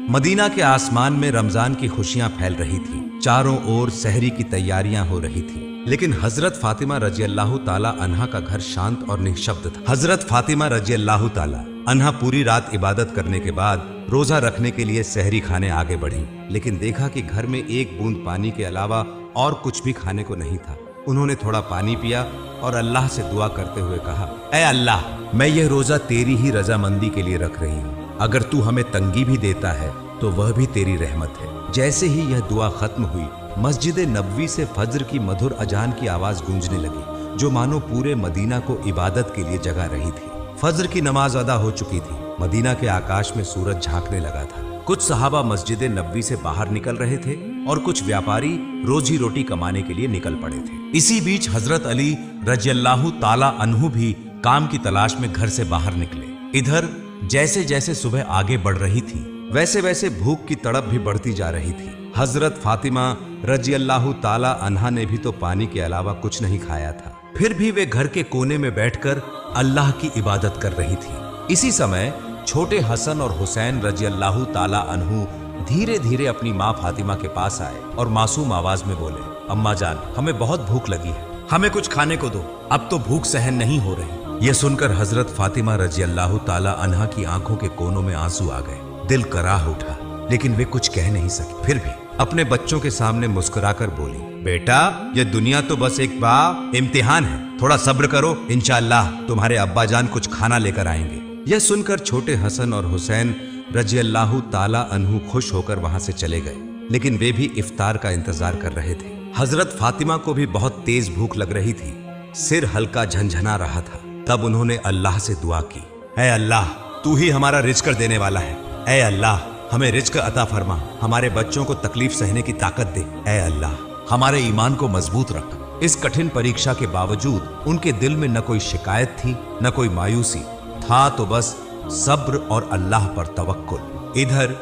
Medina के आसमान में रमजान की खुशियां फैल रही थी। चारों ओर सहरी की तैयारियां हो रही थी, लेकिन हजरत फातिमा रजी अल्लाह ताला अन्हा का घर शांत और निःशब्द था। हजरत फातिमा रजी अल्लाह ताला अन्हा पूरी रात इबादत करने के बाद रोजा रखने के लिए सहरी खाने आगे बढ़ी, लेकिन देखा कि घर में एक बूंद पानी के अलावा और कुछ भी खाने को नहीं था। उन्होंने थोड़ा पानी पिया और अल्लाह से दुआ करते हुए कहा, ऐ अल्लाह, मैं यह रोजा तेरी ही रजामंदी के लिए रख रही हूँ। अगर तू हमें तंगी भी देता है तो वह भी तेरी रहमत है। जैसे ही यह दुआ खत्म हुई, मस्जिद नबवी से फज्र की मधुर अजान की आवाज गूंजने लगी, जो मानो पूरे मदीना को इबादत के लिए जगा रही थी। फज्र की नमाज अदा हो चुकी थी। मदीना के आकाश में सूरज झांकने लगा था। कुछ सहाबा मस्जिद नबवी से बाहर निकल रहे थे और कुछ व्यापारी रोजी रोटी कमाने के लिए निकल पड़े थे। इसी बीच हजरत अली रज़ियल्लाहु ताला अन्हु भी काम की तलाश में घर से बाहर निकले। इधर जैसे जैसे सुबह आगे बढ़ रही थी, वैसे वैसे भूख की तड़प भी बढ़ती जा रही थी। हजरत फातिमा रज़ियल्लाहु ताला अन्हा ने भी तो पानी के अलावा कुछ नहीं खाया था, फिर भी वे घर के कोने में बैठकर अल्लाह की इबादत कर रही थी। इसी समय छोटे हसन और हुसैन रज़ियल्लाहु ताला अन्हु धीरे धीरे अपनी माँ फातिमा के पास आए और मासूम आवाज में बोले, अम्मा जान, हमें बहुत भूख लगी है, हमें कुछ खाने को दो, अब तो भूख सहन नहीं हो रही। यह सुनकर हजरत फातिमा रज़ियल्लाहु ताला अन्हा की आंखों के कोनों में आंसू आ गए। दिल कराह उठा, लेकिन वे कुछ कह नहीं सकी। फिर भी अपने बच्चों के सामने मुस्कुराकर बोली, बेटा, ये दुनिया तो बस एक इम्तिहान है, थोड़ा सब्र करो, इंशाअल्लाह तुम्हारे अब्बा जान कुछ खाना लेकर आएंगे। यह सुनकर छोटे हसन और हुसैन रज़ियल्लाहु ताला अन्हु खुश होकर वहां से चले गए, लेकिन वे भी इफ्तार का इंतजार कर रहे थे। हजरत फातिमा को भी बहुत तेज भूख लग रही थी, सिर हल्का झंझना रहा था। तब उन्होंने अल्लाह से दुआ की, ऐ अल्लाह, तू ही हमारा रिज़्क देने वाला है। ऐ अल्लाह, हमें रिज़्क अता फरमा, हमारे बच्चों को तकलीफ सहने की ताकत दे। ऐ अल्लाह, हमारे ईमान को मजबूत रख। इस कठिन परीक्षा के बावजूद उनके दिल में न कोई शिकायत थी, न कोई मायूसी था, तो बस सब्र और अल्लाह पर तवक्कुल। इधर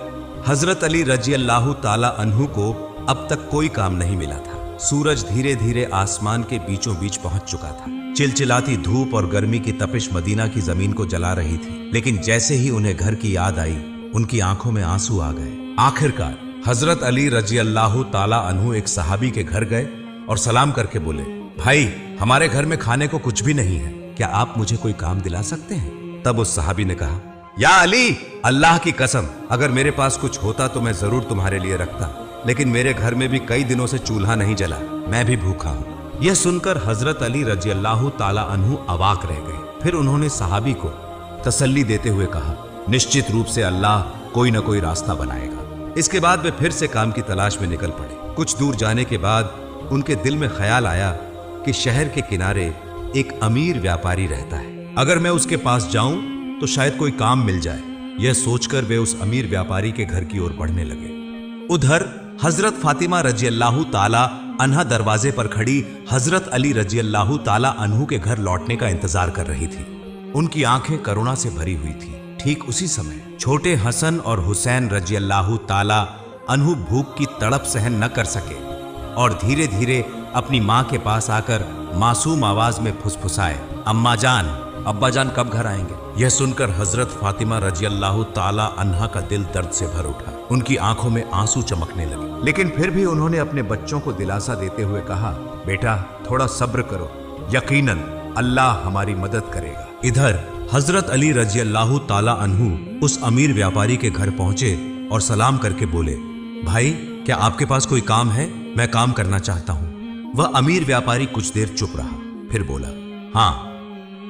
हजरत अली रज़ियल्लाहु ताला अन्हु को अब तक कोई काम नहीं मिला था। सूरज धीरे धीरे आसमान के बीचों बीच पहुंच चुका था। चिलचिलाती धूप और गर्मी की तपिश मदीना की जमीन को जला रही थी, लेकिन जैसे ही उन्हें घर की याद आई, उनकी आंखों में आंसू आ गए। आखिरकार हजरत अली रज़ियल्लाहु ताला अन्हु एक सहाबी के घर गए और सलाम करके बोले, भाई, हमारे घर में खाने को कुछ भी नहीं है, क्या आप मुझे कोई काम दिला सकते हैं? तब उस सहाबी ने कहा, या अली, अल्लाह की कसम, अगर मेरे पास कुछ होता तो मैं जरूर तुम्हारे लिए रखता, लेकिन मेरे घर में भी कई दिनों से चूल्हा नहीं जला, मैं भी भूखा हूँ। यह सुनकर हजरत अली रज़ियल्लाहु ताला अन्हु अवाक रह गए। फिर उन्होंने सहाबी को तसल्ली देते हुए कहा, निश्चित रूप से अल्लाह कोई न कोई रास्ता बनाएगा। इसके बाद वे फिर से काम की तलाश में निकल पड़े। कुछ दूर जाने के बाद उनके दिल में ख्याल आया कि शहर के किनारे एक अमीर व्यापारी रहता है, अगर मैं उसके पास जाऊं तो शायद कोई काम मिल जाए। यह सोचकर वे उस अमीर व्यापारी के घर की ओर बढ़ने लगे। उधर हजरत फातिमा रज़ियल्लाहु ताला अन्हा दरवाजे पर खड़ी हजरत अली रज़ियल्लाहु ताला अन्हु के घर लौटने का इंतजार कर रही थी। उनकी आंखें करुणा से भरी हुई थी। ठीक उसी समय छोटे हसन और हुसैन रज़ियल्लाहु ताला अन्हु भूख की तड़प सहन न कर सके और धीरे धीरे अपनी मां के पास आकर मासूम आवाज में फुसफुसाए, अम्मा जान, अब्बा जान कब घर आएंगे? यह सुनकर हजरत फातिमा रज़ियल्लाहु ताला अन्हा का दिल दर्द से भर उठा। उनकी आंखों में आंसू चमकने लगे, लेकिन फिर भी उन्होंने अपने बच्चों को दिलासा देते हुए कहा, बेटा, थोड़ा सब्र करो, यकीनन अल्लाह हमारी मदद करेगा। इधर हजरत अली रज़ियल्लाहु ताला अन्हु उस अमीर व्यापारी के घर पहुंचे और सलाम करके बोले, भाई, क्या आपके पास कोई काम है? मैं काम करना चाहता हूं। वह अमीर व्यापारी कुछ देर चुप रहा, फिर बोला, हाँ,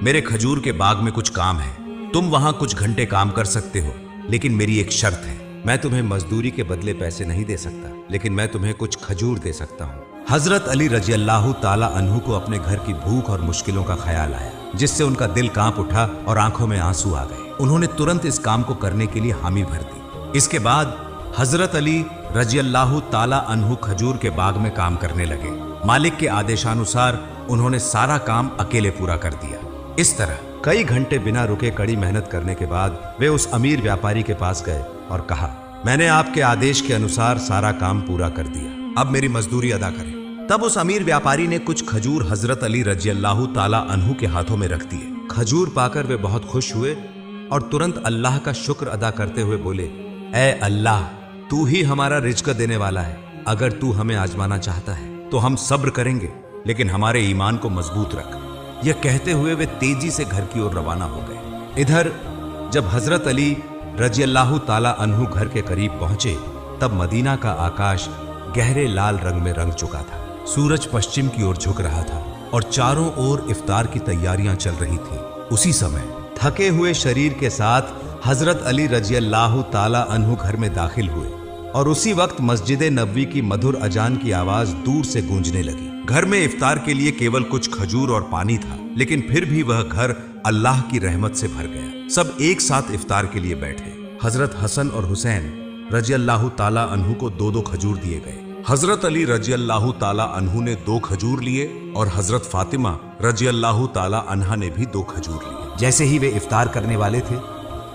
मेरे खजूर के बाग में कुछ काम है, तुम वहां कुछ घंटे काम कर सकते हो, लेकिन मेरी एक शर्त है, मैं तुम्हें मजदूरी के बदले पैसे नहीं दे सकता, लेकिन मैं तुम्हें कुछ खजूर दे सकता हूँ। हजरत अली रज़ियल्लाहु ताला अन्हु को अपने घर की भूख और मुश्किलों का ख्याल आया, जिससे उनका दिल कांप उठा और आंखों में आंसू आ गए। उन्होंने तुरंत इस काम को करने के लिए हामी भर दी। इसके बाद हजरत अली रज़ियल्लाहु ताला अन्हु खजूर के बाग में काम करने लगे। मालिक के आदेशानुसार उन्होंने सारा काम अकेले पूरा कर दिया। इस तरह कई घंटे बिना रुके कड़ी मेहनत करने के बाद वे उस अमीर व्यापारी के पास गए और कहा, मैंने आपके आदेश के अनुसार सारा काम पूरा कर दिया, अब मेरी मजदूरी अदा करें। तब उस अमीर व्यापारी ने कुछ खजूर हजरत अली रज़ियल्लाहु ताला अन्हु के हाथों में रख दिए। खजूर पाकर वे बहुत खुश हुए और तुरंत अल्लाह का शुक्र अदा करते हुए बोले, ऐ अल्लाह, तू ही हमारा रिज्क देने वाला है। अगर तू हमें आजमाना चाहता है तो हम सब्र करेंगे, लेकिन हमारे ईमान को मजबूत रख। यह कहते हुए वे तेजी से घर की ओर रवाना हो गए। इधर जब हजरत अली रजियल्लाहु ताला अन्हु घर के करीब पहुंचे, तब मदीना का आकाश गहरे लाल रंग में रंग चुका था। सूरज पश्चिम की ओर झुक रहा था और चारों ओर इफ्तार की तैयारियां चल रही थी। उसी समय थके हुए शरीर के साथ हजरत अली रजियल्लाहु ताला अन्हु घर में दाखिल हुए और उसी वक्त मस्जिद नबवी की मधुर अजान की आवाज दूर से गूंजने लगी। घर में इफ्तार के लिए केवल कुछ खजूर और पानी था, लेकिन फिर भी वह घर अल्लाह की रहमत से भर गया। सब एक साथ इफ्तार के लिए बैठे। हजरत हसन और हुसैन रजियल्लाहु ताला अन्हु को 2-2 खजूर दिए गए। हजरत अली रजियल्लाहु ताला अन्हु ने 2 खजूर लिए और हजरत फातिमा रजियल्लाहु ताला अन्हा ने भी 2 खजूर लिए। जैसे ही वे इफ्तार करने वाले थे,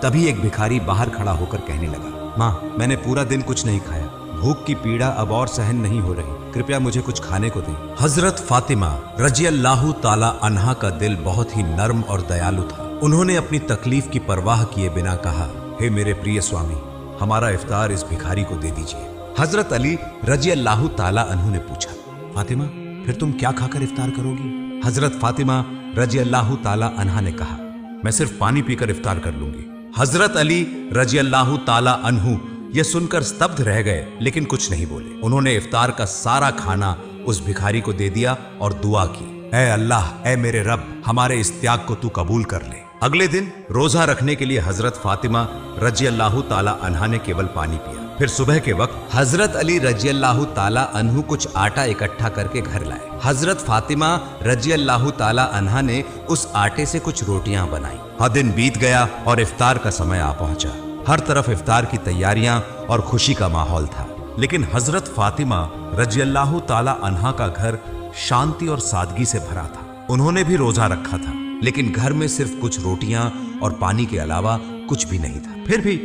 तभी एक भिखारी बाहर खड़ा होकर कहने लगा, माँ, मैंने पूरा दिन कुछ नहीं खाया, भूख की पीड़ा अब और सहन नहीं हो रही, कृपया मुझे कुछ खाने को दें। हजरत फातिमा रजियल्लाहु ताला अन्हा का दिल बहुत ही नर्म और दयालु था। उन्होंने अपनी तकलीफ की परवाह किए बिना कहा, हे मेरे प्रिय स्वामी, हमारा इफ्तार इस भिखारी को दे दीजिए। हजरत अली रजियल्लाहु ताला अन्हु ने पूछा, फातिमा, फिर तुम क्या खाकर इफ्तार करोगी? हजरत फातिमा रजियल्लाहु ताला अन्हा ने कहा, मैं सिर्फ पानी पीकर इफ्तार कर लूंगी। हजरत अली रजियल्लाहु ताला अन्हु यह सुनकर स्तब्ध रह गए, लेकिन कुछ नहीं बोले। उन्होंने इफ्तार का सारा खाना उस भिखारी को दे दिया और दुआ की, ऐ अल्लाह, ऐ मेरे रब, हमारे इस त्याग को तू कबूल कर ले। अगले दिन रोजा रखने के लिए हजरत फातिमा रजियल्लाहु ताला अन्हा ने केवल पानी पिया। फिर सुबह के वक्त हजरत अली रजियल्लाहु ताला अन्हु कुछ आटा इकट्ठा करके घर लाए। हजरत फातिमा रजियल्लाहु ताला अन्हा ने उस आटे से कुछ रोटियां बनाई। दिन बीत गया और इफ्तार का समय आ पहुंचा। हर तरफ इफ्तार की तैयारियां और खुशी का माहौल था, लेकिन हजरत फातिमा रजियल्लाहु ताला अन्हा का घर शांति और सादगी से भरा था। उन्होंने भी रोजा रखा था, लेकिन घर में सिर्फ कुछ रोटियां और पानी के अलावा कुछ भी नहीं था। फिर भी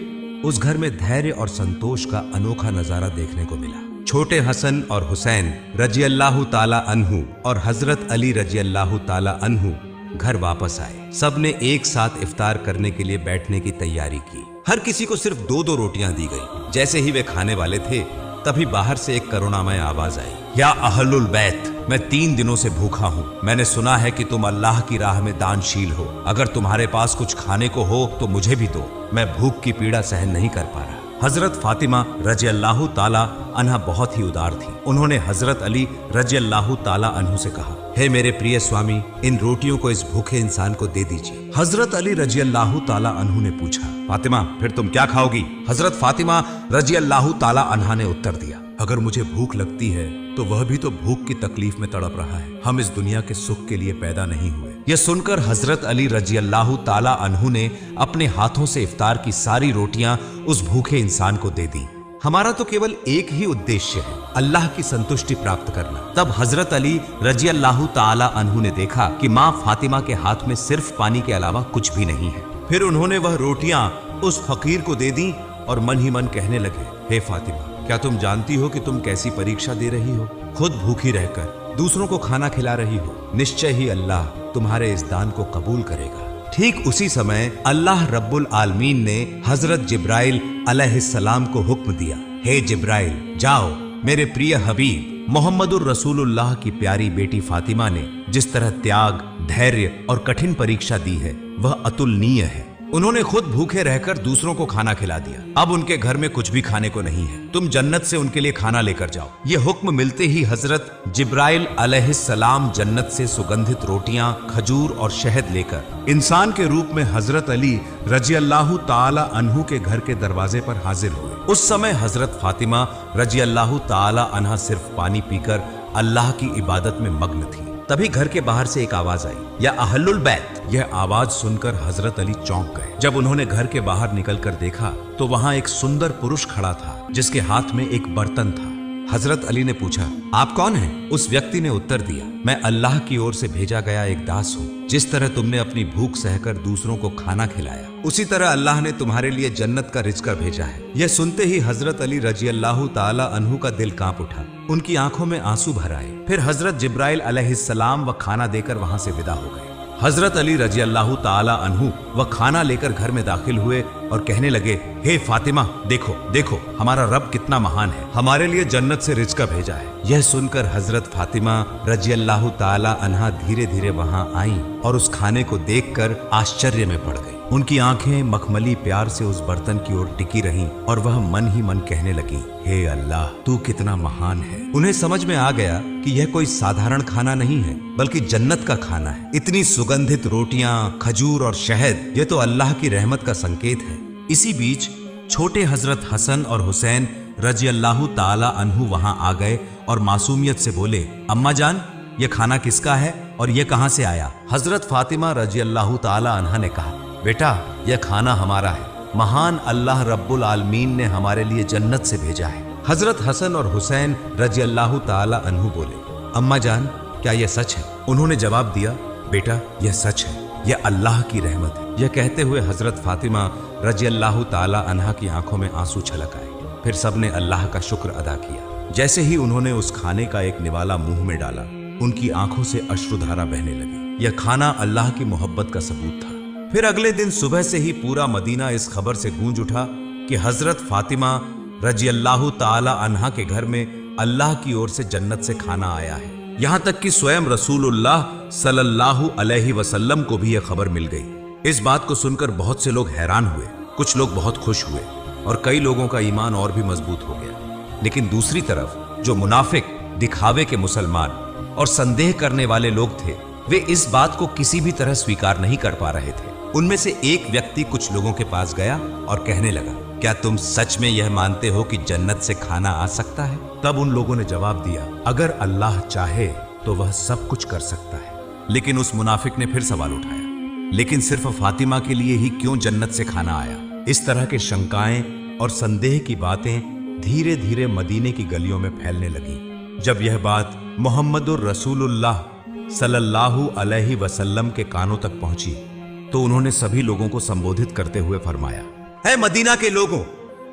उस घर में धैर्य और संतोष का अनोखा नजारा देखने को मिला। छोटे हसन और हुसैन रजियल्लाहु ताला अन्हु और हजरत अली रजियल्लाहु ताला अन्हु घर वापस आए। सबने एक साथ इफ्तार करने के लिए बैठने की तैयारी की। हर किसी को सिर्फ 2-2 रोटियां दी गई। जैसे ही वे खाने वाले थे, तभी बाहर से एक करुणामय आवाज आई, या अहलुल बैत, मैं 3 दिनों से भूखा हूँ। मैंने सुना है कि तुम अल्लाह की राह में दानशील हो। अगर तुम्हारे पास कुछ खाने को हो तो मुझे भी दो, मैं भूख की पीड़ा सहन नहीं कर पा रहा। हजरत फातिमा रजियल्लाहु ताला अन्हा बहुत ही उदार थी। उन्होंने हजरत अली रजियल्लाहु ताला अन्हु से कहा, हे मेरे प्रिय स्वामी, इन रोटियों को इस भूखे इंसान को दे दीजिए। हजरत अली रजियल्लाहु ताला अन्हु ने पूछा, फातिमा, फिर तुम क्या खाओगी? हजरत फातिमा रजियल्लाहु ताला अन्हा ने उत्तर दिया, अगर मुझे भूख लगती है तो वह भी तो भूख की तकलीफ में तड़प रहा है। हम इस दुनिया के सुख के लिए पैदा नहीं हुए। यह सुनकर हजरत अली रजियल्लाहु ताला अन्हु ने अपने हाथों से इफ्तार की सारी रोटियां उस भूखे इंसान को दे दी। हमारा तो केवल एक ही उद्देश्य है, अल्लाह की संतुष्टि प्राप्त करना। तब हजरत अली रजियल्लाहु ताला अन्हु ने देखा कि माँ फातिमा के हाथ में सिर्फ पानी के अलावा कुछ भी नहीं है। फिर उन्होंने वह रोटियां उस फकीर को दे दी और मन ही मन कहने लगे, हे फातिमा, क्या तुम जानती हो कि तुम कैसी परीक्षा दे रही हो? खुद भूखी रहकर दूसरों को खाना खिला रही हो। निश्चय ही अल्लाह तुम्हारे इस दान को कबूल करेगा। ठीक उसी समय अल्लाह रब्बुल आलमीन ने हजरत जिब्राइल अलैहिस्सलाम को हुक्म दिया, हे जिब्राइल, जाओ, मेरे प्रिय हबीब मोहम्मदुर रसूलुल्लाह की प्यारी बेटी फातिमा ने जिस तरह त्याग, धैर्य और कठिन परीक्षा दी है, वह अतुलनीय है। उन्होंने खुद भूखे रहकर दूसरों को खाना खिला दिया। अब उनके घर में कुछ भी खाने को नहीं है। तुम जन्नत से उनके लिए खाना लेकर जाओ। ये हुक्म मिलते ही हजरत जिब्राइल अलैहिस्सलाम जन्नत से सुगंधित रोटियां, खजूर और शहद लेकर इंसान के रूप में हजरत अली रजियल्लाहु ताला अन्हु के घर के दरवाजे पर हाजिर हुए। उस समय हजरत फातिमा रजियल्लाहु ताला अन्हा सिर्फ पानी पीकर अल्लाह की इबादत में मग्न थी। तभी घर के बाहर से एक आवाज आई, या अहलुल बैत। यह आवाज सुनकर हजरत अली चौंक गए। जब उन्होंने घर के बाहर निकलकर देखा तो वहां एक सुंदर पुरुष खड़ा था, जिसके हाथ में एक बर्तन था। हजरत अली ने पूछा, आप कौन हैं? उस व्यक्ति ने उत्तर दिया, मैं अल्लाह की ओर से भेजा गया एक दास हूँ। जिस तरह तुमने अपनी भूख सहकर दूसरों को खाना खिलाया, उसी तरह अल्लाह ने तुम्हारे लिए जन्नत का रिज़्क़ भेजा है। यह सुनते ही हजरत अली रजियल्लाहु ताला अन्हु का दिल कांप उठा। उनकी आंखों में आंसू भर आए। फिर हजरत जिब्राइल अलैहिस्सलाम व खाना देकर वहां से विदा हो गए। हजरत अली रजियल्लाहु ताला अन्हु वह खाना लेकर घर में दाखिल हुए और कहने लगे, हे फातिमा, देखो देखो हमारा रब कितना महान है, हमारे लिए जन्नत से रिज़्क़ भेजा है। यह सुनकर हजरत फातिमा रज़ियल्लाहु ताला अन्हा धीरे धीरे वहां आई और उस खाने को देखकर आश्चर्य में पड़ गई। उनकी आंखें मखमली प्यार से उस बर्तन की ओर टिकी रहीं और वह मन ही मन कहने लगी, हे अल्लाह, तू कितना महान है। उन्हें समझ में आ गया कि यह कोई साधारण खाना नहीं है बल्कि जन्नत का खाना है। इतनी सुगंधित रोटियां, खजूर और शहद, ये तो अल्लाह की रहमत का संकेत है। इसी बीच छोटे हजरत हसन और हुसैन रज़ियल्लाहु ताला अन्हु वहां आ गए और मासूमियत से बोले, अम्मा जान, ये खाना किसका है और ये कहां से आया? हजरत फातिमा रज़ियल्लाहु ताला अन्हा ने कहा, बेटा, यह खाना हमारा है, महान अल्लाह रब्बुल आलमीन ने हमारे लिए जन्नत से भेजा है। हजरत हसन और हुसैन रज़ियल्लाहु ताला अन्हु बोले, अम्मा जान, क्या यह सच है? उन्होंने जवाब दिया, बेटा, यह सच है, यह अल्लाह की रहमत है। यह कहते हुए हजरत फातिमा रज़ियल्लाहु ताला अन्हा की आंखों में आंसू छलक आए। फिर सबने अल्लाह का शुक्र अदा किया। जैसे ही उन्होंने उस खाने का एक निवाला मुंह में डाला, उनकी आंखों से अश्रुधारा बहने लगी। यह खाना अल्लाह की मोहब्बत का सबूत था। फिर अगले दिन सुबह से ही पूरा मदीना इस खबर से गूंज उठा कि हजरत फातिमा रज़ियल्लाहु ताला अन्हा के घर में अल्लाह की ओर से जन्नत से खाना आया है। यहां तक कि स्वयं रसूलुल्लाह सल्लल्लाहु अलैहि वसल्लम को भी यह खबर मिल गई। इस बात को सुनकर बहुत से लोग हैरान हुए, कुछ लोग बहुत खुश हुए और कई लोगों का ईमान और भी मजबूत हो गया। लेकिन दूसरी तरफ जो मुनाफिक, दिखावे के मुसलमान और संदेह करने वाले लोग थे, वे इस बात को किसी भी तरह स्वीकार नहीं कर पा रहे थे। उनमें से एक व्यक्ति कुछ लोगों के पास गया और कहने लगा, क्या तुम सच में यह मानते हो कि जन्नत से खाना आ सकता है? तब उन लोगों ने जवाब दिया, अगर अल्लाह चाहे तो वह सब कुछ कर सकता है। लेकिन उस मुनाफिक ने फिर सवाल उठाया, लेकिन सिर्फ फातिमा के लिए ही क्यों जन्नत से खाना आया? इस तरह के शंकाएं और संदेह की बातें धीरे धीरे मदीने की गलियों में फैलने लगी। जब यह बात मोहम्मदुर रसूलुल्लाह सल्लल्लाहु अलैहि वसल्लम के कानों तक पहुंची तो उन्होंने सभी लोगों को संबोधित करते हुए फरमाया, है मदीना के लोगों,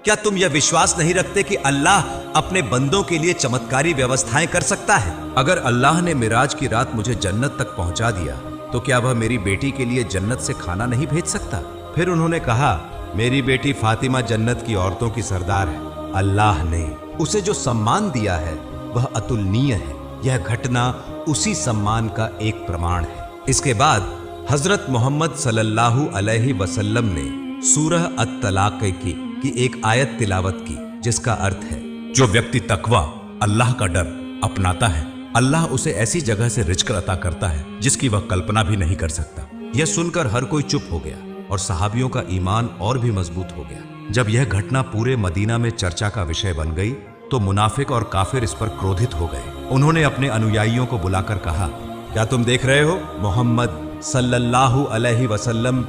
क्या तुम यह विश्वास नहीं रखते कि अल्लाह अपने बंदों के लिए चमत्कारी व्यवस्थाएं कर सकता है? अगर अल्लाह ने मिराज की रात मुझे जन्नत तक पहुंचा दिया तो क्या वह मेरी बेटी के लिए जन्नत से खाना नहीं भेज सकता? फिर उन्होंने कहा, मेरी बेटी फातिमा जन्नत की औरतों की सरदार है। अल्लाह ने उसे जो सम्मान दिया है वह अतुलनीय है। यह घटना उसी सम्मान का एक प्रमाण है। इसके बाद हजरत मोहम्मद सल्लल्लाहु अलैहि वसल्लम ने सूरह अत-तलाक की एक आयत तिलावत की, जिसका अर्थ है, जो व्यक्ति तकवा, अल्लाह का डर अपनाता है, अल्लाह उसे ऐसी जगह से रिज़्क़ अता करता है जिसकी वह कल्पना भी नहीं कर सकता। यह सुनकर हर कोई चुप हो गया और सहाबियों का ईमान और भी मजबूत हो गया। जब यह घटना पूरे मदीना में चर्चा का विषय बन गई तो मुनाफिक और काफिर इस पर क्रोधित हो गए। उन्होंने अपने अनुयायियों को बुलाकर कहा, क्या तुम देख रहे हो, मोहम्मद सल्लल्लाहु अलैहि वसल्लम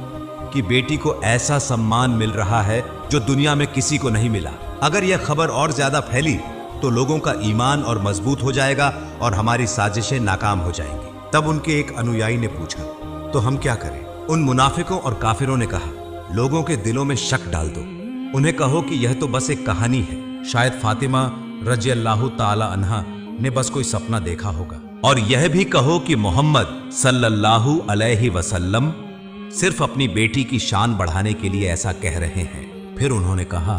की बेटी को ऐसा सम्मान मिल रहा है जो दुनिया में किसी को नहीं मिला। अगर यह खबर और ज्यादा फैली तो लोगों का ईमान और मजबूत हो जाएगा और हमारी साजिशें नाकाम हो जाएंगी। तब उनके एक अनुयायी ने पूछा, तो हम क्या करें? उन मुनाफिकों और काफिरों ने कहा, लोगों के दिलों में शक डाल दो, उन्हें कहो कि यह तो बस एक कहानी है, शायद फातिमा रज़ियल्लाहु ताला अन्हा ने बस कोई सपना देखा होगा। और यह भी कहो कि मोहम्मद सल्लल्लाहु अलैहि वसल्लम सिर्फ अपनी बेटी की शान बढ़ाने के लिए ऐसा कह रहे हैं। फिर उन्होंने कहा,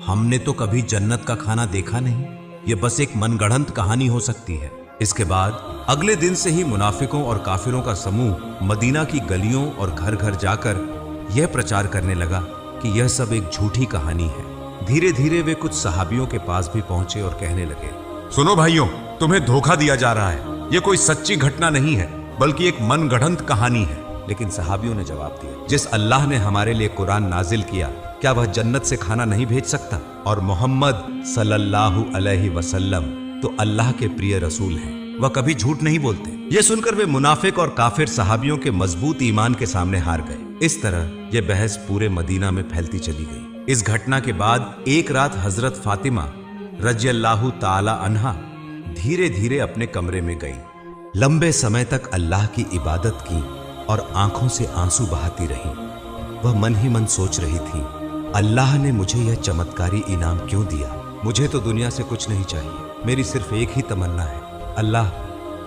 हमने तो कभी जन्नत का खाना देखा नहीं, यह बस एक मनगढ़ंत कहानी हो सकती है। इसके बाद अगले दिन से ही मुनाफिकों और काफिरों का समूह मदीना की गलियों और घर घर जाकर यह प्रचार करने लगा कि यह सब एक झूठी कहानी है। धीरे धीरे वे कुछ सहाबियों के पास भी पहुंचे और कहने लगे, सुनो भाइयों, तुम्हें धोखा दिया जा रहा है, यह कोई सच्ची घटना नहीं है बल्कि एक मनगढ़ंत कहानी है। लेकिन सहाबियों ने जवाब दिया, जिस अल्लाह ने हमारे लिए कुरान नाजिल किया, क्या वह जन्नत से खाना नहीं भेज सकता? और मोहम्मद सल्लल्लाहु अलैहि वसल्लम तो अल्लाह के प्रिय रसूल हैं, वह कभी झूठ नहीं बोलते। यह सुनकर वे मुनाफिक और काफिर सहाबियों के मजबूत ईमान के सामने हार गए। इस तरह यह बहस पूरे मदीना में फैलती चली गई। इस घटना के बाद एक रात हजरत फातिमा रज़ियल्लाहु ताला अन्हा धीरे धीरे अपने कमरे में गई। लंबे समय तक अल्लाह की इबादत की और आंखों से आंसू बहाती रही। वह मन ही मन सोच रही थी, अल्लाह ने मुझे यह चमत्कारी इनाम क्यों दिया? मुझे तो दुनिया से कुछ नहीं चाहिए, मेरी सिर्फ एक ही तमन्ना है, अल्लाह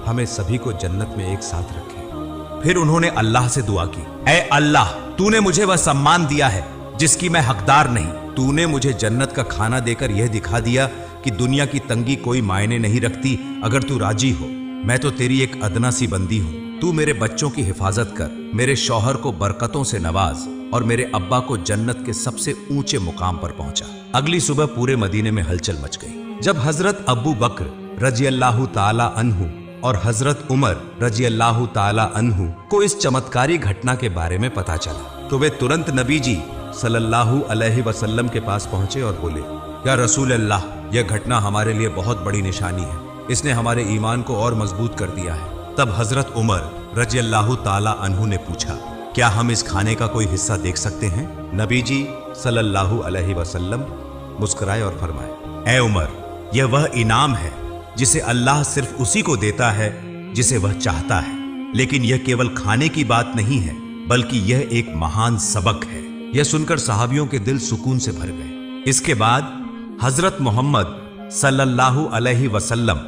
हमें सभी को जन्नत में एक साथ रखे। फिर उन्होंने अल्लाह से दुआ की, ऐ अल्लाह, तूने मुझे वह सम्मान दिया है जिसकी मैं हकदार नहीं। तूने मुझे जन्नत का खाना देकर यह दिखा दिया कि दुनिया की तंगी कोई मायने नहीं रखती अगर तू राजी हो। मैं तो तेरी एक अदना सी बंदी हूँ। तू मेरे बच्चों की हिफाजत कर, मेरे शौहर को बरकतों से नवाज और मेरे अब्बा को जन्नत के सबसे ऊंचे मुकाम पर पहुंचा। अगली सुबह पूरे मदीने में हलचल मच गई। जब हजरत अबू बकर रजी अल्लाह ताला अन्हु और हजरत उमर रजी अल्लाह ताला अन्हु को इस चमत्कारी घटना के बारे में पता चला तो वे तुरंत नबी जी सल्लल्लाहु अलैहि वसल्लम के पास पहुंचे और बोले, या रसूल अल्लाह, यह घटना हमारे लिए बहुत बड़ी निशानी है। इसने हमारे ईमान को और मजबूत कर दिया है। तब हजरत उमर रजी अल्लाह ताला अन्हु ने पूछा, क्या हम इस खाने का कोई हिस्सा देख सकते हैं? नबी जी सल्लल्लाहु अलैहि वसल्लम मुस्कुराए और फरमाए, ए उमर, यह वह इनाम है जिसे अल्लाह सिर्फ उसी को देता है जिसे वह चाहता है। लेकिन यह केवल खाने की बात नहीं है, बल्कि यह एक महान सबक है। यह सुनकर सहाबियों के दिल सुकून से भर गए। इसके बाद हजरत मोहम्मद सल्लल्लाहु अलैहि वसल्लम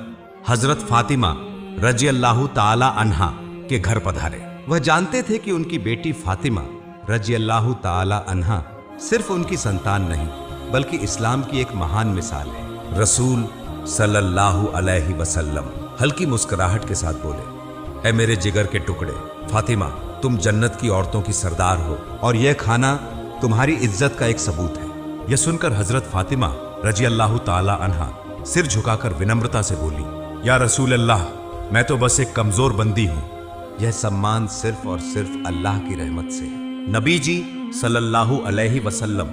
हजरत फातिमा रजी अल्लाह ताला अन्हा के घर पधारे। वह जानते थे कि उनकी बेटी फातिमा रजी अल्लाह ताला अन्हा सिर्फ उनकी संतान नहीं, बल्कि इस्लाम की एक महान मिसाल है। रसूल सल्लल्लाहु अलैहि वसल्लम हल्की मुस्कुराहट के साथ बोले, ऐ मेरे जिगर के टुकड़े, फातिमा, तुम जन्नत की औरतों की सरदार हो और यह खाना तुम्हारी इज्जत का एक सबूत है। यह सुनकर हजरत फातिमा रजी अल्लाह ताला अन्हा सिर झुकाकर विनम्रता से बोली, या रसूल अल्लाह, मैं तो बस एक कमजोर बंदी हूं। यह सम्मान सिर्फ और सिर्फ अल्लाह की रहमत से है। नबी जी सल्लल्लाहु अलैहि वसल्लम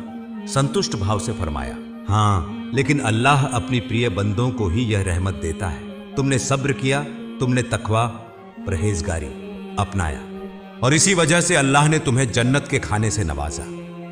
संतुष्ट भाव से फरमाया, हाँ, लेकिन अल्लाह अपनी प्रिय बंदों को ही यह रहमत देता है। तुमने सब्र किया, तुमने तकवा परहेजगारी अपनाया और इसी वजह से अल्लाह ने तुम्हें जन्नत के खाने से नवाजा।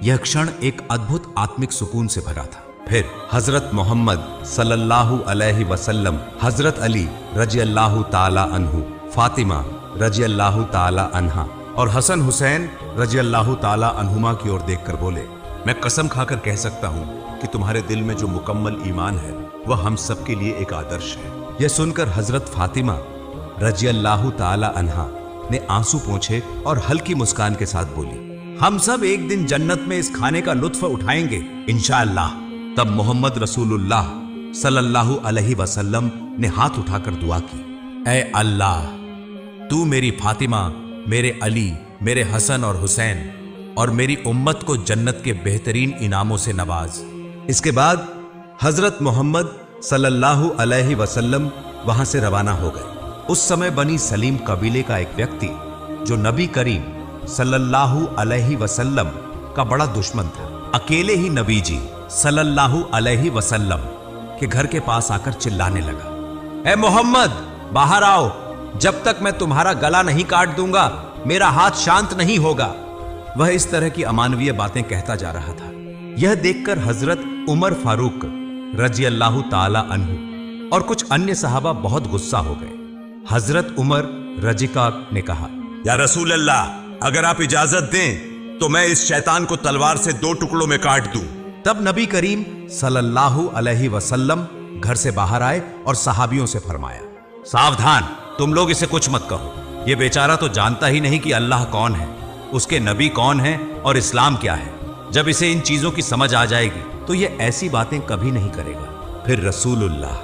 यह क्षण एक अद्भुत आत्मिक सुकून से भरा था। फिर हजरत मोहम्मद सल्लल्लाहु अलैहि वसल्लम हजरत अली रजी अल्लाह ताला अन्हु, फातिमा रजी अल्लाह ताला अन्हा और हसन हुसैन रजी अल्लाह ताला अन्हुमा की ओर देखकर बोले, मैं कसम खाकर कह सकता हूं कि तुम्हारे दिल में जो मुकम्मल ईमान है वह हम सब के लिए एक आदर्श है। यह सुनकर हजरत फातिमा रजी अल्लाह ताला अन्हा ने आंसू पोंछे और हल्की मुस्कान के साथ बोली, हम सब एक दिन जन्नत में इस खाने का लुत्फ उठाएंगे इंशाअल्लाह। तब मोहम्मद रसूलुल्लाह सल्लल्लाहु अलैहि वसल्लम ने हाथ उठाकर दुआ की, ऐ अल्लाह, तू मेरी फातिमा, मेरे अली, मेरे हसन और हुसैन और मेरी उम्मत को जन्नत के बेहतरीन इनामों से नवाज। इसके बाद हजरत मोहम्मद सल्लल्लाहु अलैहि वसल्लम वहां से रवाना हो गए। उस समय बनी सलीम कबीले का एक व्यक्ति जो नबी करीम सल्लल्लाहु अलैहि वसल्लम का बड़ा दुश्मन था, अकेले ही नबी जी सल्लल्लाहु अलैहि वसल्लम के घर के पास आकर चिल्लाने लगा, ए मोहम्मद, बाहर आओ, जब तक मैं तुम्हारा गला नहीं काट दूंगा मेरा हाथ शांत नहीं होगा। वह इस तरह की अमानवीय बातें कहता जा रहा था। यह देखकर हजरत उमर फारूक रजी अल्लाह ताला अन्हु और कुछ अन्य सहाबा बहुत गुस्सा हो गए। हजरत उमर रजिका ने कहा, या रसूल अल्लाह, अगर आप इजाजत दें तो मैं इस शैतान को तलवार से 2 टुकड़ों में काट दूं। तब नबी करीम सल्लल्लाहु अलैहि वसल्लम घर से बाहर आए और सहाबियों से फरमाया, सावधान, तुम लोग इसे कुछ मत कहो। यह बेचारा तो जानता ही नहीं कि अल्लाह कौन है, उसके नबी कौन है और इस्लाम क्या है। जब इसे इन चीजों की समझ आ जाएगी तो यह ऐसी बातें कभी नहीं करेगा। फिर रसूलुल्लाह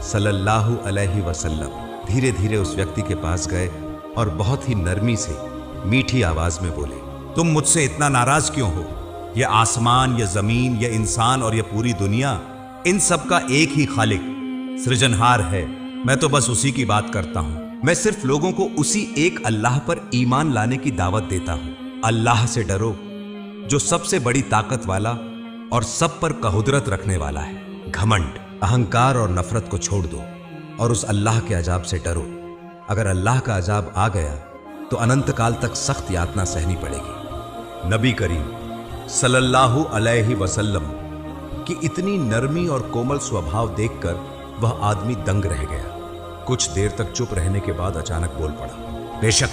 सल्लल्लाहु अलैहि वसल्लम धीरे धीरे उस व्यक्ति के पास गए और बहुत ही नरमी से मीठी आवाज में बोले, तुम मुझसे इतना नाराज क्यों हो? यह आसमान, यह जमीन, यह इंसान और यह पूरी दुनिया, इन सब का एक ही खालिक सृजनहार है। मैं तो बस उसी की बात करता हूं। मैं सिर्फ लोगों को उसी एक अल्लाह पर ईमान लाने की दावत देता हूं। अल्लाह से डरो जो सबसे बड़ी ताकत वाला और सब पर कहुदरत रखने वाला है। घमंड, अहंकार और नफरत को छोड़ दो और उस अल्लाह के अजाब से डरो। अगर अल्लाह का अजाब आ गया तो अनंत काल तक सख्त यातना सहनी पड़ेगी। नबी करीम सल्लल्लाहु अलैहि वसल्लम की इतनी नरमी और कोमल स्वभाव देखकर वह आदमी दंग रह गया। कुछ देर तक चुप रहने के बाद अचानक बोल पड़ा, बेशक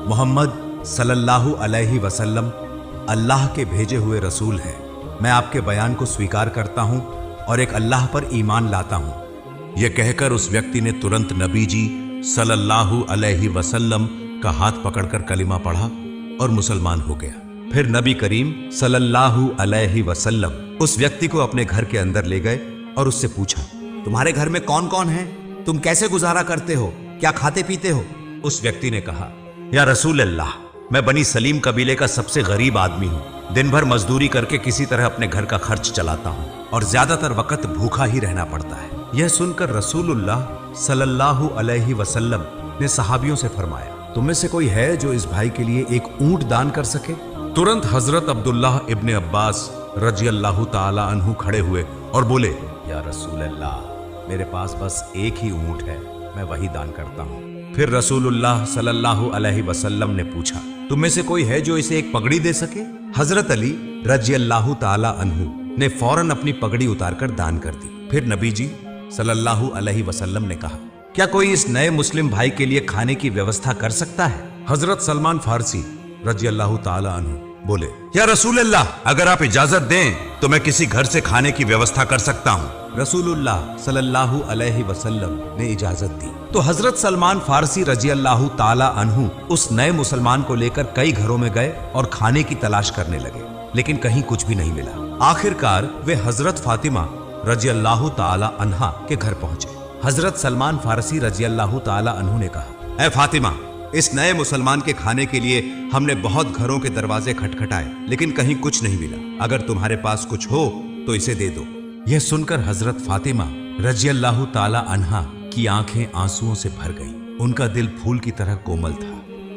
मोहम्मद सल्लल्लाहु अलैहि वसल्लम अल्लाह के भेजे हुए रसूल हैं। मैं आपके बयान को स्वीकार करता हूं और एक अल्लाह पर ईमान लाता हूं। यह कहकर उस व्यक्ति ने तुरंत नबी जी सल्लल्लाहु अलैहि वसल्लम का हाथ पकड़कर कलिमा पढ़ा और मुसलमान हो गया। फिर नबी करीम सल्लल्लाहु अलैहि वसल्लम उस व्यक्ति को अपने घर के अंदर ले गए और उससे पूछा, तुम्हारे घर में कौन कौन है? तुम कैसे गुजारा करते हो? क्या खाते पीते हो? उस व्यक्ति ने कहा, या रसूल अल्लाह, मैं बनी सलीम कबीले का सबसे गरीब आदमी हूँ। दिन भर मजदूरी करके किसी तरह अपने घर का खर्च चलाता हूँ और ज्यादातर वक्त भूखा ही रहना पड़ता है। यह सुनकर रसूलुल्लाह सल्लल्लाहु अलैहि वसल्लम ने सहाबियों से फरमाया, तुम में से कोई है जो इस भाई के लिए एक ऊंट दान कर सके? तुरंत हजरत अब्दुल्लाह इब्ने अब्बास रजियल्लाहु ताला अन्हु खड़े हुए और बोले, या रसूल अल्लाह, मेरे पास बस एक ही ऊंट है, मैं वही दान करता हूँ। फिर रसूलुल्लाह सल्लल्लाहु अलैहि वसल्लम ने पूछा, तुम में से कोई है जो इसे एक पगड़ी दे सके? हजरत अली रजियल्लाहु ताला अन्हु ने फौरन अपनी पगड़ी उतारकर दान कर दी। फिर नबी जी सल्लल्लाहु अलैहि वसल्लम ने कहा, क्या कोई इस नए मुस्लिम भाई के लिए खाने की व्यवस्था कर सकता है? हजरत सलमान फारसी रजियल्लाहु ताला अन्हु बोले, या रसूल अल्लाह, अगर आप इजाजत दें तो मैं किसी घर से खाने की व्यवस्था कर सकता हूँ। रसूलुल्लाह सल्लल्लाहु अलैहि वसल्लम ने इजाजत दी तो हजरत सलमान फारसी रजियल्लाहु ताला अन्हु उस नए मुसलमान को लेकर कई घरों में गए और खाने की तलाश करने लगे, लेकिन कहीं कुछ भी नहीं मिला। आखिरकार वे हजरत फातिमा रजियल्लाहु ताला अन्हा के घर पहुंचे। हजरत सलमान फारसी रजियल्लाहु ताला अन्हु ने कहा, ऐ फातिमा, इस नए मुसलमान के खाने के लिए हमने बहुत घरों के दरवाजे खटखटाए, लेकिन कहीं कुछ नहीं मिला। अगर तुम्हारे पास कुछ हो तो इसे दे दो। यह सुनकर हजरत फातिमा रजियल्लाहु ताला अन्हा की आंखें आंसुओं से भर गईं। उनका दिल फूल की तरह कोमल था।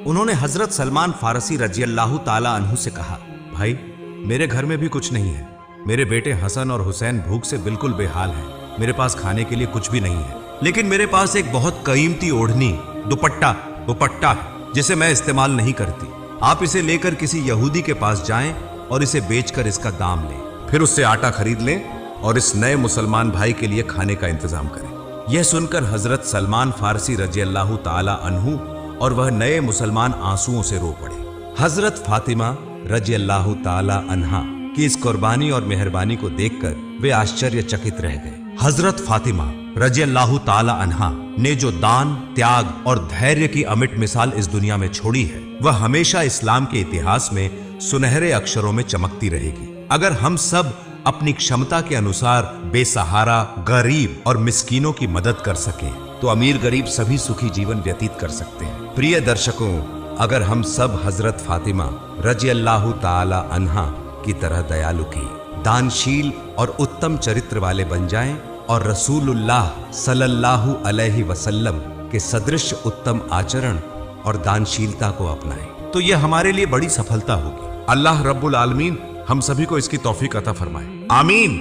उन्होंने हजरत सलमान फारसी रजियल्लाहु ताला अन्हु से कहा, भाई, मेरे घर में भी कुछ नहीं है। मेरे बेटे हसन और हुसैन भूख से बिल्कुल बेहाल हैं। मेरे पास खाने के लिए कुछ भी नहीं है, लेकिन मेरे पास एक बहुत कीमती ओढ़नी दुपट्टा है जिसे मैं इस्तेमाल नहीं करती। आप इसे लेकर किसी यहूदी के पास जाएं और इसे बेचकर इसका दाम लें, फिर उससे आटा खरीद लें और इस नए मुसलमान भाई के लिए खाने का इंतजाम करें। यह सुनकर हजरत सलमान फारसी रजियल्लाहु ताला अन्हु और वह नए मुसलमान आंसुओं से रो पड़े। हजरत फातिमा रजियल्लाहु ताला अन्हा की इस कुर्बानी और मेहरबानी को देखकर वे आश्चर्यचकित रह गए। हजरत फातिमा रजियल्लाहु ताला अन्हा ने जो दान, त्याग और धैर्य की अमिट मिसाल इस दुनिया में छोड़ी है, वह हमेशा इस्लाम के इतिहास में सुनहरे अक्षरों में चमकती रहेगी। अगर हम सब अपनी क्षमता के अनुसार बेसहारा, गरीब और मिस्कीनों की मदद कर सकें, तो अमीर गरीब सभी सुखी जीवन व्यतीत कर सकते हैं। प्रिय दर्शकों, अगर हम सब हजरत फातिमा रजियल्लाहु ताला अन्हा की तरह दयालु की, दानशील और उत्तम चरित्र वाले बन जाएं और रसूलुल्लाह सल्लल्लाहु अलैहि वसल्लम के सदृश उत्तम आचरण और दानशीलता को अपनाएं, तो यह हमारे लिए बड़ी सफलता होगी। अल्लाह रब्बुल आलमीन हम सभी को इसकी तौफीक अता फरमाए। आमीन।